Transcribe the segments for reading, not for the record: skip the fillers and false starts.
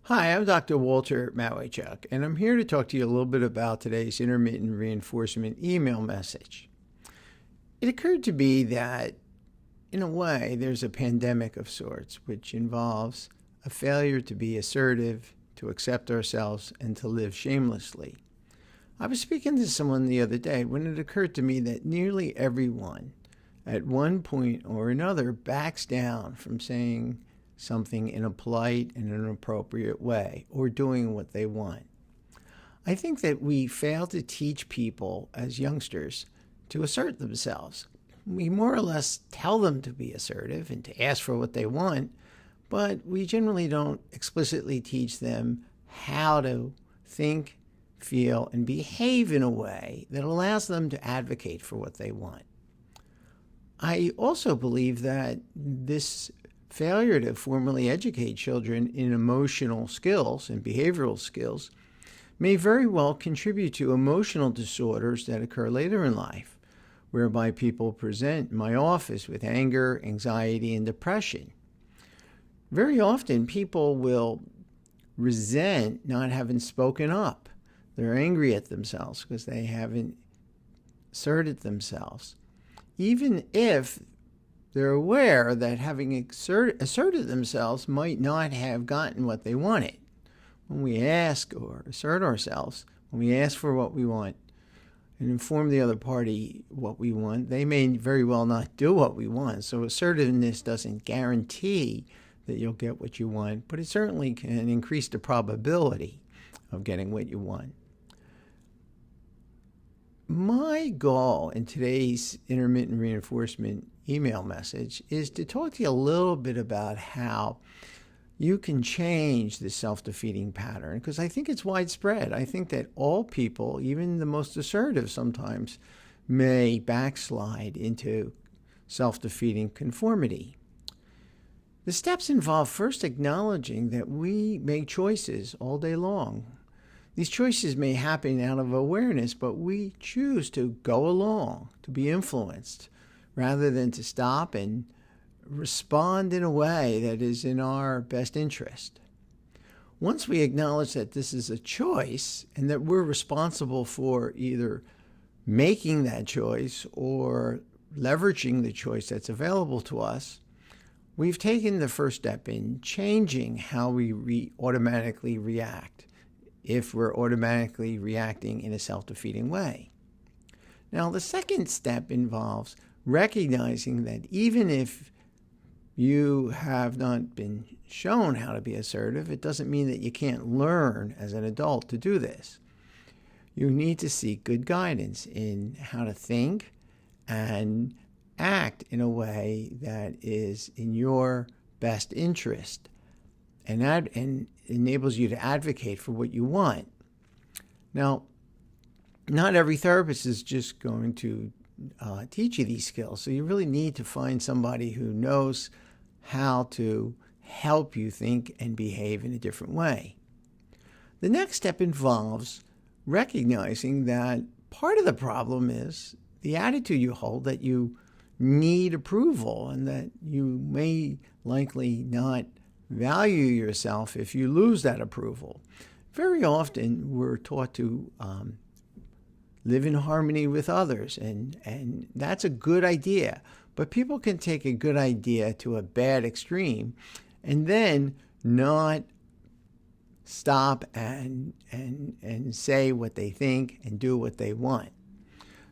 Hi, I'm Dr. Walter Małajchuk, and I'm here to talk to you a little bit about today's intermittent reinforcement email message. It occurred to me that, in a way, there's a pandemic of sorts, which involves a failure to be assertive, to accept ourselves, and to live shamelessly. I was speaking to someone the other day when it occurred to me that nearly everyone, at one point or another, backs down from saying something in a polite and an appropriate way, or doing what they want. I think that we fail to teach people as youngsters to assert themselves. We more or less tell them to be assertive and to ask for what they want, but we generally don't explicitly teach them how to think, feel, and behave in a way that allows them to advocate for what they want. I also believe that this failure to formally educate children in emotional skills and behavioral skills may very well contribute to emotional disorders that occur later in life, whereby people present in my office with anger, anxiety, and depression. Very often, people will resent not having spoken up. They're angry at themselves because they haven't asserted themselves, even if they're aware that having asserted themselves might not have gotten what they wanted. When we ask or assert ourselves, when we ask for what we want and inform the other party what we want, they may very well not do what we want. So assertiveness doesn't guarantee that you'll get what you want, but it certainly can increase the probability of getting what you want. My goal in today's intermittent reinforcement email message is to talk to you a little bit about how you can change this self-defeating pattern, because I think it's widespread. I think that all people, even the most assertive sometimes, may backslide into self-defeating conformity. The steps involve first acknowledging that we make choices all day long. These choices may happen out of awareness, but we choose to go along, to be influenced, rather than to stop and respond in a way that is in our best interest. Once we acknowledge that this is a choice and that we're responsible for either making that choice or leveraging the choice that's available to us, we've taken the first step in changing how we automatically react, if we're automatically reacting in a self-defeating way. Now, the second step involves recognizing that even if you have not been shown how to be assertive, it doesn't mean that you can't learn as an adult to do this. You need to seek good guidance in how to think and act in a way that is in your best interest and enables you to advocate for what you want. Now, not every therapist is just going to teach you these skills, so you really need to find somebody who knows how to help you think and behave in a different way. The next step involves recognizing that part of the problem is the attitude you hold that you need approval and that you may likely not value yourself if you lose that approval. Very often we're taught to live in harmony with others, and that's a good idea. But people can take a good idea to a bad extreme and then not stop and say what they think and do what they want.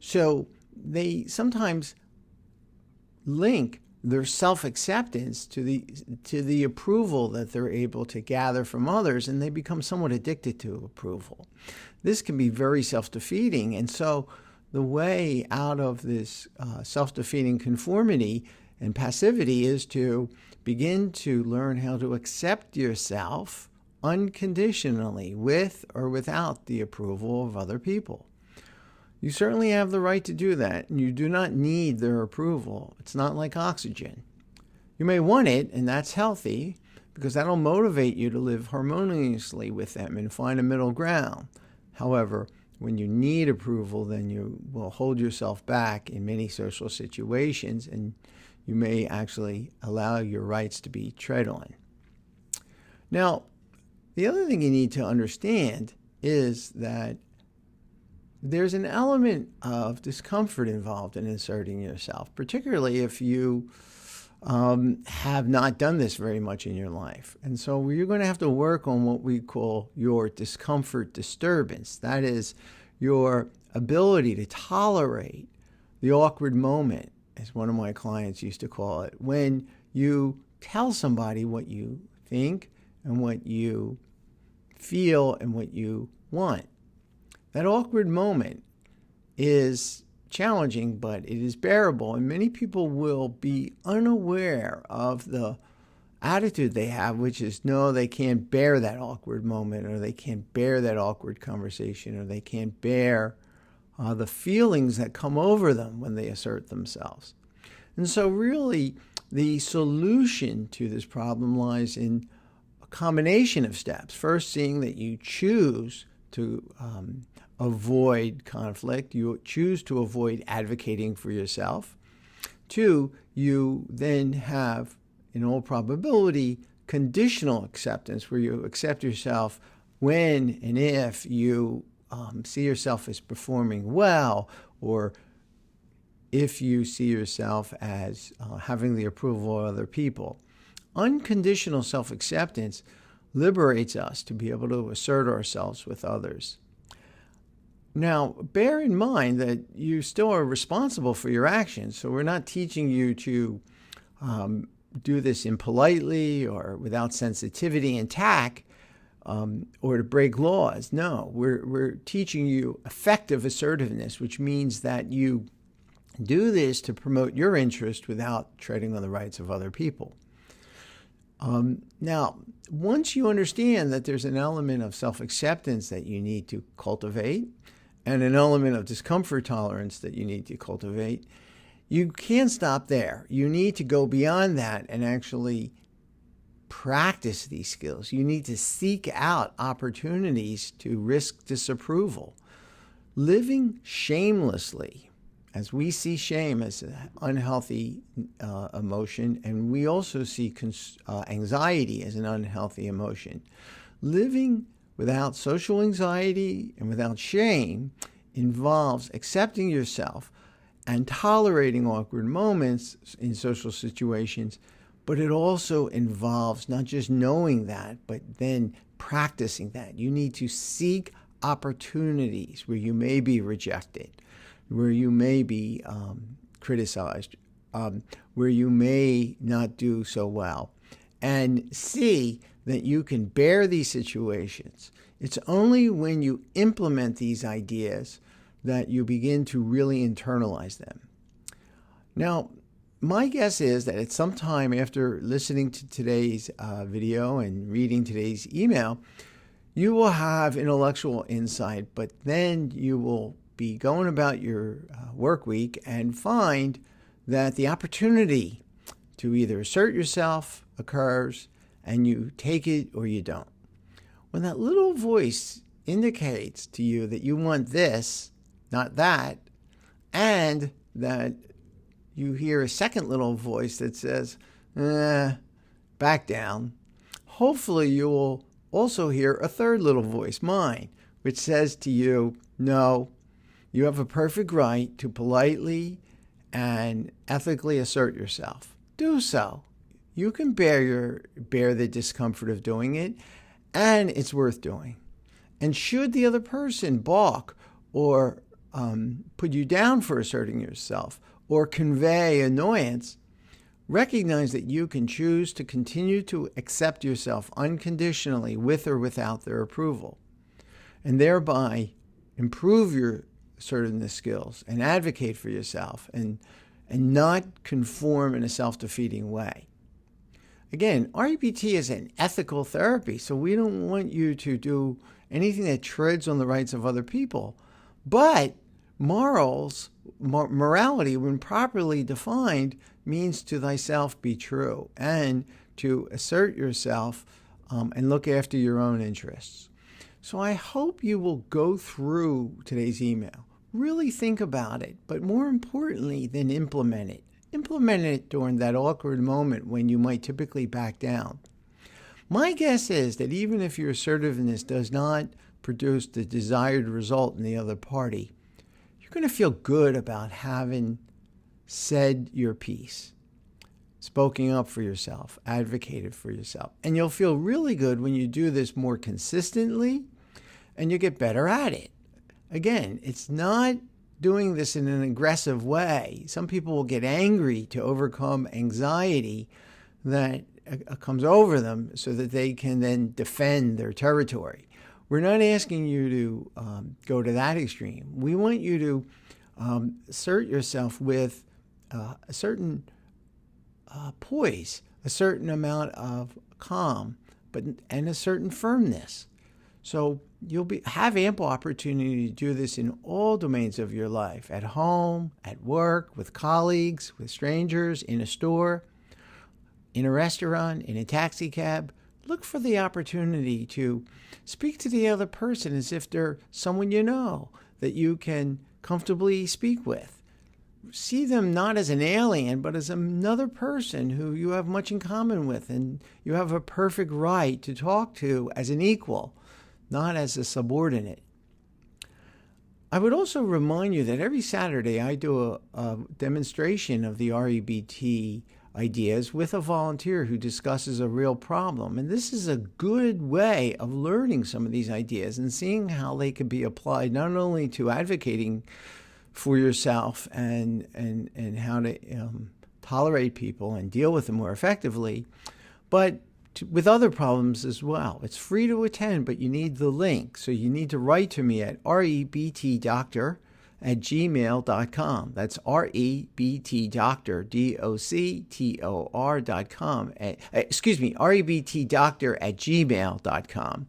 So they sometimes link their self-acceptance to the approval that they're able to gather from others, and they become somewhat addicted to approval. This can be very self-defeating, and so the way out of this self-defeating conformity and passivity is to begin to learn how to accept yourself unconditionally, with or without the approval of other people. You certainly have the right to do that, and you do not need their approval. It's not like oxygen. You may want it, and that's healthy, because that'll motivate you to live harmoniously with them and find a middle ground. However, when you need approval, then you will hold yourself back in many social situations, and you may actually allow your rights to be tread on. Now, The other thing you need to understand is that there's an element of discomfort involved in asserting yourself, particularly if you have not done this very much in your life. And so you're going to have to work on what we call your discomfort disturbance. That is your ability to tolerate the awkward moment, as one of my clients used to call it, when you tell somebody what you think and what you feel and what you want. That awkward moment is challenging, but it is bearable, and many people will be unaware of the attitude they have, which is no, they can't bear that awkward moment, or they can't bear that awkward conversation, or they can't bear the feelings that come over them when they assert themselves. And so really the solution to this problem lies in a combination of steps. First, seeing that you choose to avoid conflict. You choose to avoid advocating for yourself. 2, you then have, in all probability, conditional acceptance, where you accept yourself when and if you see yourself as performing well, or if you see yourself as having the approval of other people. Unconditional self-acceptance liberates us to be able to assert ourselves with others. Now, bear in mind that you still are responsible for your actions. So we're not teaching you to do this impolitely or without sensitivity and tact, or to break laws. No, we're teaching you effective assertiveness, which means that you do this to promote your interest without treading on the rights of other people. Now, once you understand that there's an element of self-acceptance that you need to cultivate, and an element of discomfort tolerance that you need to cultivate, you can't stop there. You need to go beyond that and actually practice these skills. You need to seek out opportunities to risk disapproval. Living shamelessly, as we see shame as an unhealthy emotion, and we also see anxiety as an unhealthy emotion. Living without social anxiety and without shame involves accepting yourself and tolerating awkward moments in social situations, but it also involves not just knowing that, but then practicing that. You need to seek opportunities where you may be rejected, where you may be criticized, where you may not do so well, and see that you can bear these situations. It's only when you implement these ideas that you begin to really internalize them. Now, my guess is that at some time after listening to today's video and reading today's email, you will have intellectual insight, but then you will be going about your work week and find that the opportunity to either assert yourself occurs, and you take it or you don't. When that little voice indicates to you that you want this, not that, and that you hear a second little voice that says, back down, hopefully you will also hear a third little voice, mine, which says to you, no, you have a perfect right to politely and ethically assert yourself. Do so. You can bear the discomfort of doing it, and it's worth doing. And should the other person balk or put you down for asserting yourself or convey annoyance, recognize that you can choose to continue to accept yourself unconditionally with or without their approval, and thereby improve your assertiveness skills and advocate for yourself and not conform in a self-defeating way. Again, REBT is an ethical therapy, so we don't want you to do anything that treads on the rights of other people. But morality, when properly defined, means to thyself be true and to assert yourself and look after your own interests. So I hope you will go through today's email, really think about it, but more importantly, then implement it. Implement it during that awkward moment when you might typically back down. My guess is that even if your assertiveness does not produce the desired result in the other party, you're going to feel good about having said your piece, spoken up for yourself, advocated for yourself. And you'll feel really good when you do this more consistently and you get better at it. Again, it's not doing this in an aggressive way. Some people will get angry to overcome anxiety that comes over them so that they can then defend their territory. We're not asking you to go to that extreme. We want you to assert yourself with a certain poise, a certain amount of calm, and a certain firmness. So you'll have ample opportunity to do this in all domains of your life, at home, at work, with colleagues, with strangers, in a store, in a restaurant, in a taxi cab. Look for the opportunity to speak to the other person as if they're someone you know that you can comfortably speak with. See them not as an alien, but as another person who you have much in common with, and you have a perfect right to talk to as an equal, not as a subordinate. I would also remind you that every Saturday I do a demonstration of the REBT ideas with a volunteer who discusses a real problem. And this is a good way of learning some of these ideas and seeing how they could be applied not only to advocating for yourself and how to tolerate people and deal with them more effectively, but with other problems as well. It's free to attend, but you need the link. So you need to write to me at rebtdoctor@gmail.com. That's rebtdoctor, doctor.com. rebtdoctor@gmail.com.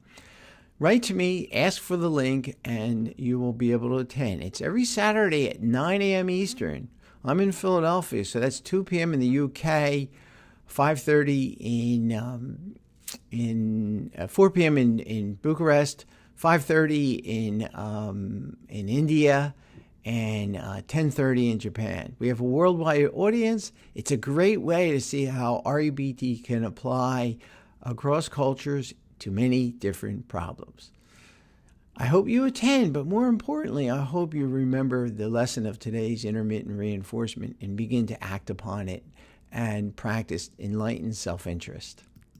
Write to me, ask for the link, and you will be able to attend. It's every Saturday at 9 a.m. Eastern. I'm in Philadelphia, so that's 2 p.m. in the UK, 5:30 in 4 p.m. in Bucharest, 5:30 in India, and 10:30 in Japan. We have a worldwide audience. It's a great way to see how REBT can apply across cultures to many different problems. I hope you attend, but more importantly, I hope you remember the lesson of today's intermittent reinforcement and begin to act upon it and practice enlightened self-interest.